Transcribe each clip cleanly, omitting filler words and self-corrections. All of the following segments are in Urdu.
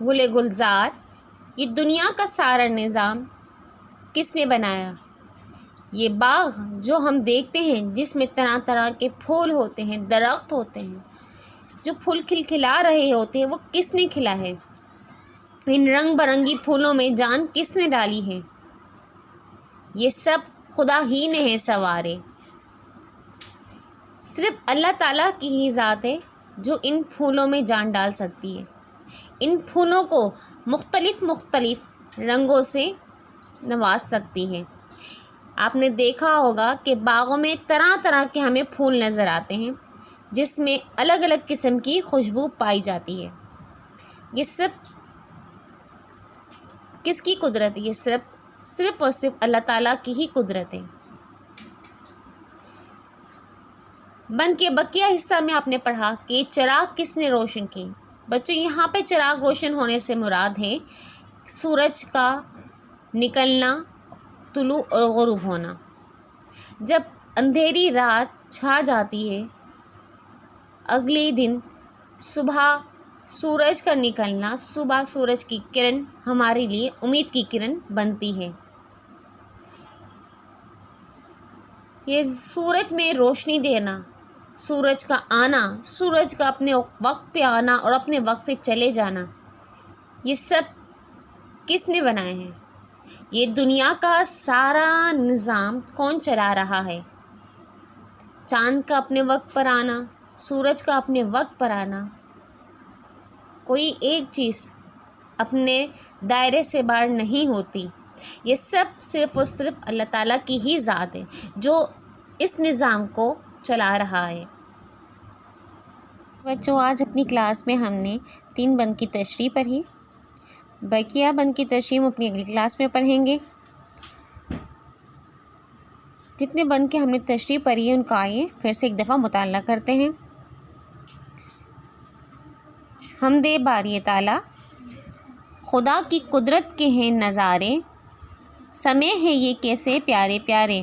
گل گلزار، یہ دنیا کا سارا نظام کس نے بنایا؟ یہ باغ جو ہم دیکھتے ہیں جس میں طرح طرح کے پھول ہوتے ہیں، درخت ہوتے ہیں، جو پھول کھلا رہے ہوتے ہیں، وہ کس نے کھلا ہے؟ ان رنگ برنگی پھولوں میں جان کس نے ڈالی ہے؟ یہ سب خدا ہی نے ہے سنوارے۔ صرف اللہ تعالیٰ کی ہی ذات ہے جو ان پھولوں میں جان ڈال سکتی ہے، ان پھولوں کو مختلف رنگوں سے نواز سکتی ہے۔ آپ نے دیکھا ہوگا کہ باغوں میں طرح طرح کے ہمیں پھول نظر آتے ہیں جس میں الگ الگ قسم کی خوشبو پائی جاتی ہے۔ یہ سب کس کی قدرت ہے؟ یہ صرف اور صرف اللہ تعالیٰ کی ہی قدرت ہے۔ بند کے بقیہ حصہ میں آپ نے پڑھا کہ چراغ کس نے روشن کی؟ بچوں یہاں پہ چراغ روشن ہونے سے مراد ہے سورج کا نکلنا، طلوع اور غروب ہونا۔ جب اندھیری رات چھا جاتی ہے، اگلے دن صبح سورج کا نکلنا، صبح سورج کی کرن ہمارے لیے امید کی کرن بنتی ہے۔ یہ سورج میں روشنی دینا، سورج کا آنا، سورج کا اپنے وقت پہ آنا اور اپنے وقت سے چلے جانا، یہ سب کس نے بنائے ہیں؟ یہ دنیا کا سارا نظام کون چلا رہا ہے؟ چاند کا اپنے وقت پر آنا، سورج کا اپنے وقت پر آنا، کوئی ایک چیز اپنے دائرے سے باہر نہیں ہوتی۔ یہ سب صرف اور صرف اللہ تعالیٰ کی ہی ذات ہے جو اس نظام کو چلا رہا ہے۔ بچوں آج اپنی کلاس میں ہم نے 3 بند کی تشریح پڑھی، بقیہ بند کی تشریح ہم اپنی اگلی کلاس میں پڑھیں گے۔ جتنے بند کے ہم نے تشریح پڑھی ہے ان کا آئیے پھر سے ایک دفعہ مطالعہ کرتے ہیں۔ حمد باری تعالیٰ، خدا کی قدرت کے ہیں نظارے، سمے ہیں یہ کیسے پیارے پیارے،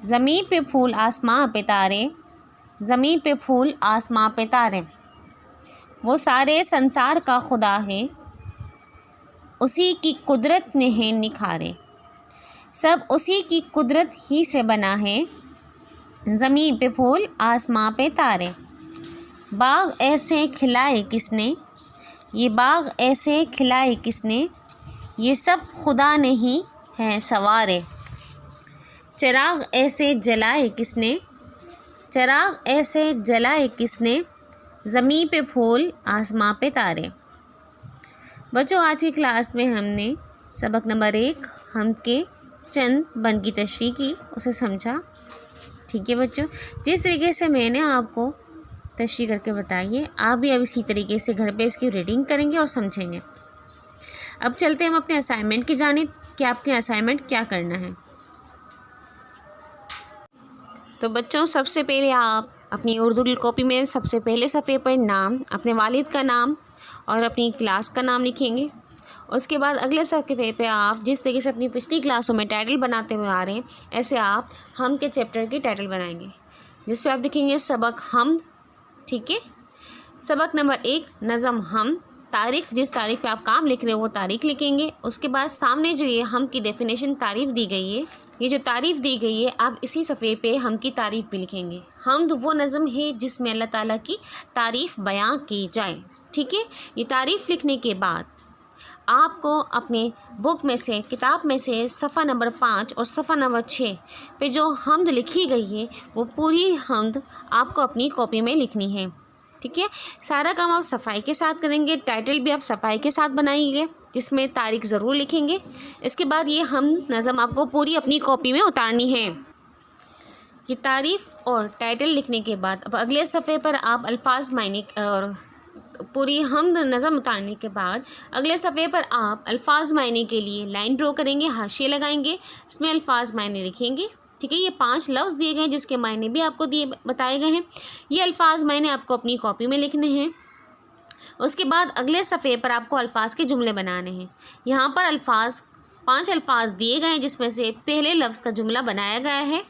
زمین پہ پھول آسماں پہ تارے، زمین پہ پھول آسماں پہ تارے، وہ سارے سنسار کا خدا ہے، اسی کی قدرت نے ہیں نکھارے، سب اسی کی قدرت ہی سے بنا ہے، زمین پہ پھول آسماں پہ تارے، باغ ایسے کھلائے کس نے، یہ باغ ایسے کھلائے کس نے، یہ سب خدا نے ہی ہیں سنوارے، چراغ ایسے جلائے کس نے، چراغ ایسے جلائے کس نے، زمین پہ پھول آسماں پہ تارے۔ بچوں آج کی کلاس میں ہم نے سبق نمبر 1 حمد کے چند بند کی تشریح کی، اسے سمجھا۔ ٹھیک ہے بچوں، جس طریقے سے میں نے آپ کو تشریح کر کے بتائی ہے آپ بھی اب اسی طریقے سے گھر پہ اس کی ریڈنگ کریں گے اور سمجھیں گے۔ اب چلتے ہیں ہم اپنے اسائنمنٹ کی جانب کہ آپ کے اسائنمنٹ کیا کرنا ہے۔ تو بچوں سب سے پہلے آپ اپنی اردو کی کاپی میں سب سے پہلے صفحے پر نام، اپنے والد کا نام اور اپنی کلاس کا نام لکھیں گے۔ اس کے بعد اگلے صفحے پہ آپ جس طریقے سے اپنی پچھلی کلاسوں میں ٹائٹل بناتے ہوئے آ رہے ہیں ایسے آپ ہم کے چیپٹر کی ٹائٹل بنائیں گے، جس پہ آپ لکھیں گے سبق حمد۔ ٹھیک ہے، سبق نمبر 1 نظم حمد، تاریخ جس تاریخ پہ آپ کام لکھ رہے ہیں وہ تاریخ لکھیں گے۔ اس کے بعد سامنے جو یہ ہم کی ڈیفینیشن تعریف دی گئی ہے، یہ جو تعریف دی گئی ہے آپ اسی صفحے پہ ہم کی تعریف بھی لکھیں گے۔ حمد وہ نظم ہے جس میں اللہ تعالیٰ کی تعریف بیان کی جائے۔ ٹھیک ہے، یہ تعریف لکھنے کے بعد آپ کو اپنے بک میں سے، کتاب میں سے صفحہ نمبر 5 اور صفحہ نمبر 6 پہ جو حمد لکھی گئی ہے وہ پوری حمد آپ کو اپنی کاپی میں لکھنی ہے۔ ٹھیک ہے، سارا کام آپ صفائی کے ساتھ کریں گے، ٹائٹل بھی آپ صفائی کے ساتھ بنائیں گے جس میں تاریخ ضرور لکھیں گے۔ اس کے بعد یہ حمد نظم آپ کو پوری اپنی کاپی میں اتارنی ہے۔ یہ تعریف اور ٹائٹل لکھنے کے بعد اب اگلے صفحے پر آپ الفاظ معنی اور پوری حمد نظم اتارنے کے بعد اگلے صفحے پر آپ الفاظ معنی کے لیے لائن ڈرا کریں گے، حاشیے لگائیں گے، اس میں الفاظ معنی لکھیں گے۔ ٹھیک ہے، یہ 5 لفظ دیے گئے ہیں جس کے معنی بھی آپ کو بتائے گئے ہیں، یہ الفاظ معنی آپ کو اپنی کاپی میں لکھنے ہیں۔ اس کے بعد اگلے صفحے پر آپ کو الفاظ کے جملے بنانے ہیں۔ یہاں پر 5 الفاظ دیے گئے ہیں جس میں سے پہلے لفظ کا جملہ بنایا گیا ہے۔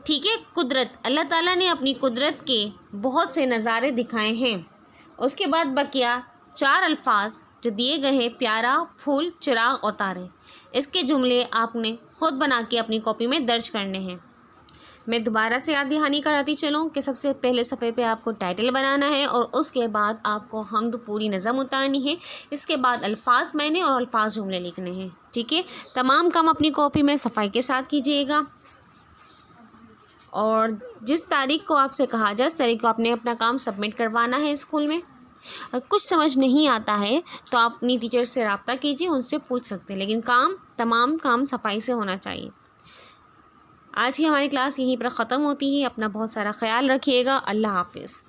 ٹھیک ہے، قدرت، اللہ تعالیٰ نے اپنی قدرت کے بہت سے نظارے دکھائے ہیں۔ اس کے بعد بقیہ 4 الفاظ جو دیے گئے ہیں پیارا، پھول، چراغ اور تارے، اس کے جملے آپ نے خود بنا کے اپنی کاپی میں درج کرنے ہیں۔ میں دوبارہ سے یاد دہانی کراتی چلوں کہ سب سے پہلے صفحے پہ آپ کو ٹائٹل بنانا ہے اور اس کے بعد آپ کو حمد پوری نظم اتارنی ہے، اس کے بعد الفاظ معنی اور الفاظ جملے لکھنے ہیں، ٹھیک ہے۔ تمام کام اپنی کاپی میں صفائی کے ساتھ کیجیے گا، اور جس تاریخ کو آپ سے کہا جائے اس تاریخ کو آپ نے اپنا کام سبمٹ کروانا ہے اسکول میں۔ کچھ سمجھ نہیں آتا ہے تو آپ اپنی ٹیچر سے رابطہ کیجیے، ان سے پوچھ سکتے ہیں، لیکن تمام کام صفائی سے ہونا چاہیے۔ آج کی ہماری کلاس یہیں پر ختم ہوتی ہے۔ اپنا بہت سارا خیال رکھیے گا۔ اللہ حافظ۔